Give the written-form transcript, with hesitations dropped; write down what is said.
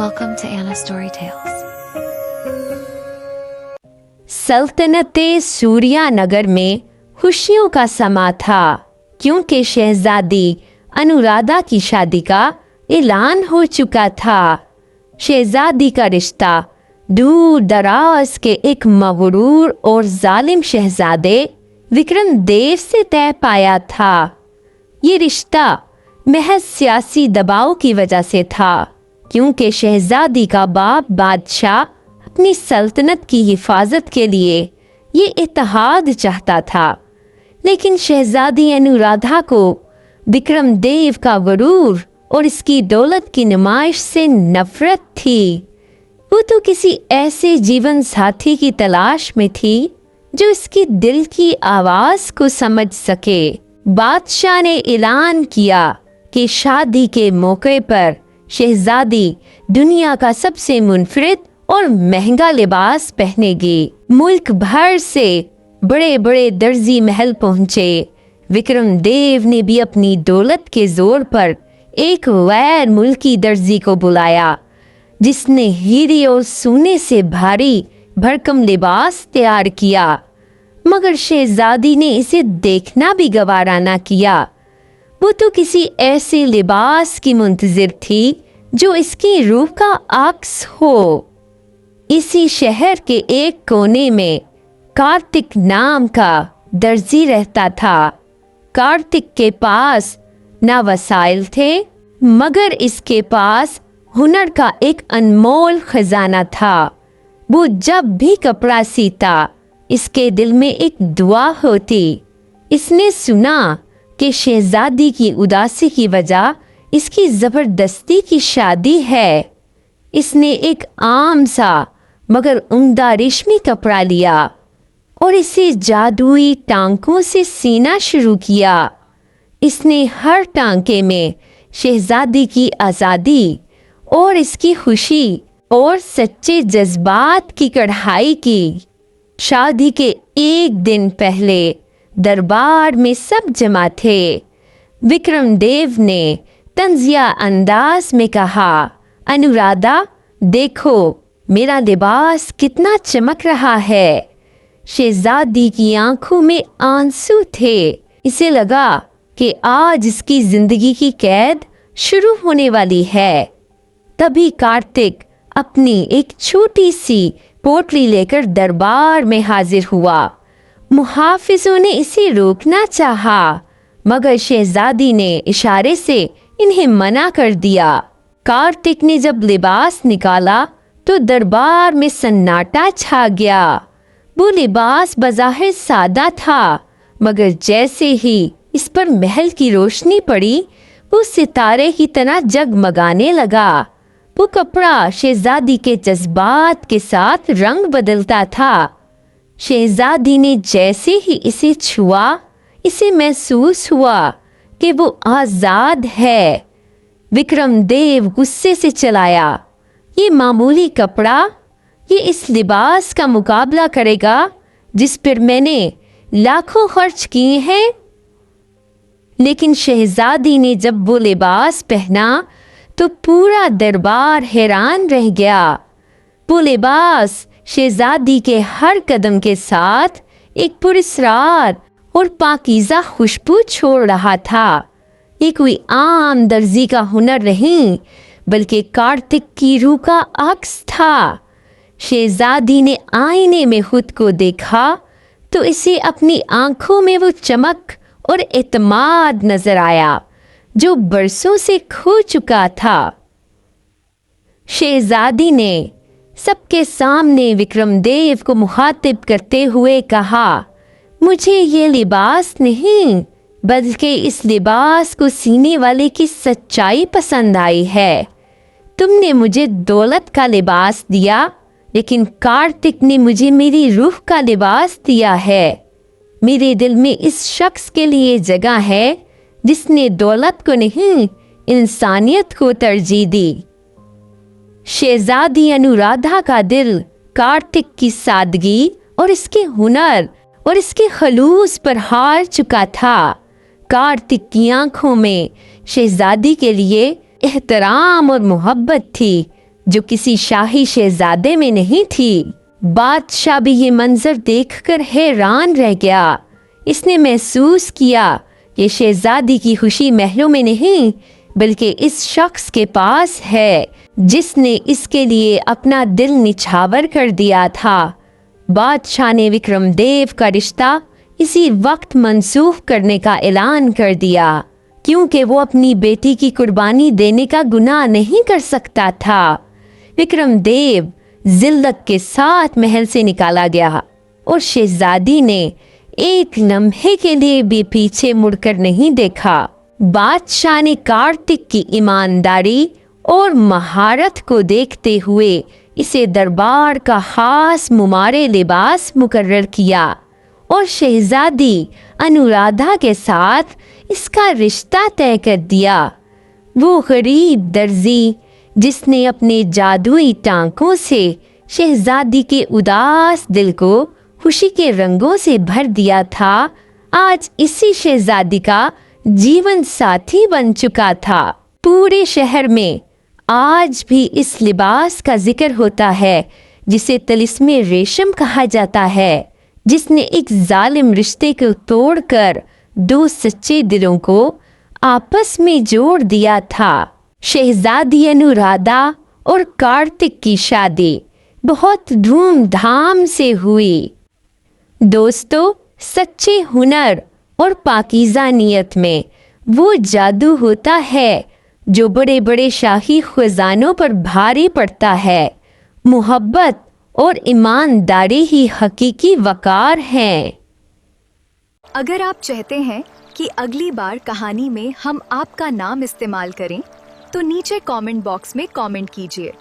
Welcome to Anna Story Tales. सल्तनते Suryanagar में खुशियों का समा था क्योंकि शहजादी अनुराधा की शादी का ऐलान हो चुका था। शहजादी का रिश्ता दूर दराज के एक मगरूर और जालिम शहजादे विक्रम देव से तय पाया था। ये रिश्ता महज सियासी दबाव की वजह से था क्योंकि शहजादी का बाप बादशाह अपनी सल्तनत की हिफाजत के लिए ये इत्तेहाद चाहता था। लेकिन शहजादी अनुराधा को विक्रम देव का गुरूर और इसकी दौलत की नुमाइश से नफरत थी। वो तो किसी ऐसे जीवन साथी की तलाश में थी जो इसकी दिल की आवाज़ को समझ सके। बादशाह ने ऐलान किया कि शादी के मौके पर शहजादी दुनिया का सबसे मुनफरिद और महंगा लिबास पहनेगी। मुल्क भर से बड़े बड़े दर्जी महल पहुंचे। विक्रम देव ने भी अपनी दौलत के जोर पर एक गैर मुल्की दर्जी को बुलाया जिसने हीरे और सोने से भारी भरकम लिबास तैयार किया। मगर शहजादी ने इसे देखना भी गवारा ना किया। वो तो किसी ऐसे लिबास की मुंतजिर थी जो इसकी रूह का अक्स हो। इसी शहर के एक कोने में कार्तिक नाम का दर्जी रहता था। कार्तिक के पास ना वसाइल थे मगर इसके पास हुनर का एक अनमोल खजाना था। वो जब भी कपड़ा सीता इसके दिल में एक दुआ होती। इसने सुना कि शहजादी की उदासी की वजह इसकी ज़बरदस्ती की शादी है। इसने एक आम सा मगर उम्दा रेशमी कपड़ा लिया और इसे जादुई टांकों से सीना शुरू किया। इसने हर टांके में शहजादी की आज़ादी और इसकी खुशी और सच्चे जज्बात की कढ़ाई की। शादी के एक दिन पहले दरबार में सब जमा थे। विक्रम देव ने तंजिया अंदाज में कहा, अनुराधा देखो मेरा लिबास कितना चमक रहा है। शहजादी की आंखों में आंसू थे। इसे लगा कि आज इसकी जिंदगी की कैद शुरू होने वाली है। तभी कार्तिक अपनी एक छोटी सी पोटली लेकर दरबार में हाजिर हुआ। मुहाफिजों ने इसे रोकना चाहा मगर शहजादी ने इशारे से इन्हें मना कर दिया। कार्तिक ने जब लिबास निकाला तो दरबार में सन्नाटा छा गया। वो लिबास बज़ाहिर सादा था मगर जैसे ही इस पर महल की रोशनी पड़ी वो सितारे की तरह जगमगाने लगा। वो कपड़ा शहजादी के जज्बात के साथ रंग बदलता था। शहजादी ने जैसे ही इसे छुआ इसे महसूस हुआ कि वो आज़ाद है। विक्रम देव गुस्से से चलाया, ये मामूली कपड़ा ये इस लिबास का मुकाबला करेगा जिस पर मैंने लाखों खर्च किए हैं। लेकिन शहजादी ने जब वो लिबास पहना तो पूरा दरबार हैरान रह गया। वो लिबास शहजादी के हर कदम के साथ एक पुरस्कार और पाकीज़ा खुशबू छोड़ रहा था। ये कोई आम दर्जी का हुनर नहीं बल्कि कार्तिक की रूह का अक्स था। शहजादी ने आईने में खुद को देखा तो इसे अपनी आंखों में वो चमक और एतमाद नजर आया जो बरसों से खो चुका था। शहजादी ने सबके सामने विक्रम देव को मुखातिब करते हुए कहा, मुझे ये लिबास नहीं बल्कि इस लिबास को सीने वाले की सच्चाई पसंद आई है। तुमने मुझे दौलत का लिबास दिया लेकिन कार्तिक ने मुझे मेरी रूह का लिबास दिया है। मेरे दिल में इस शख्स के लिए जगह है जिसने दौलत को नहीं इंसानियत को तरजीह दी। शहजादी अनुराधा का दिल कार्तिक की सादगी और इसके हुनर और इसके खलूस पर हार चुका था। कार्तिक की आंखों में शहजादी के लिए एहतराम और मोहब्बत थी जो किसी शाही शहजादे में नहीं थी। बादशाह भी ये मंजर देखकर हैरान रह गया। इसने महसूस किया कि शहजादी की खुशी महलों में नहीं बल्कि इस शख्स के पास है जिसने इसके लिए अपना दिल निछावर कर दिया था। बादशाह ने विक्रमदेव का रिश्ता इसी वक्त मंसूख करने का ऐलान कर दिया, क्योंकि वो अपनी बेटी की कुर्बानी देने का गुनाह नहीं कर सकता था। विक्रमदेव जिल्लत के साथ महल से निकाला गया और शहजादी ने एक लम्हे के लिए भी पीछे मुड़कर नहीं देखा। बादशाह ने कार्तिक की ईमानदारी और महारत को देखते हुए इसे दरबार का खास मुमारे लिबास मुकर्रर किया और शहजादी अनुराधा के साथ इसका रिश्ता तय कर दिया। वो गरीब दर्जी जिसने अपने जादुई टांकों से शहजादी के उदास दिल को खुशी के रंगों से भर दिया था, आज इसी शहजादी का जीवन साथी बन चुका था। पूरे शहर में आज भी इस लिबास का जिक्र होता है जिसे तिलिस्मे रेशम कहा जाता है, जिसने एक जालिम रिश्ते को तोड़कर दो सच्चे दिलों को आपस में जोड़ दिया था। शहजादी अनुराधा और कार्तिक की शादी बहुत धूमधाम से हुई। दोस्तों, सच्चे हुनर और पाकीज़ा नियत में वो जादू होता है जो बड़े बड़े शाही खजानों पर भारी पड़ता है। मोहब्बत और ईमानदारी ही हकीकी वकार हैं। अगर आप चाहते हैं कि अगली बार कहानी में हम आपका नाम इस्तेमाल करें, तो नीचे कमेंट बॉक्स में कमेंट कीजिए।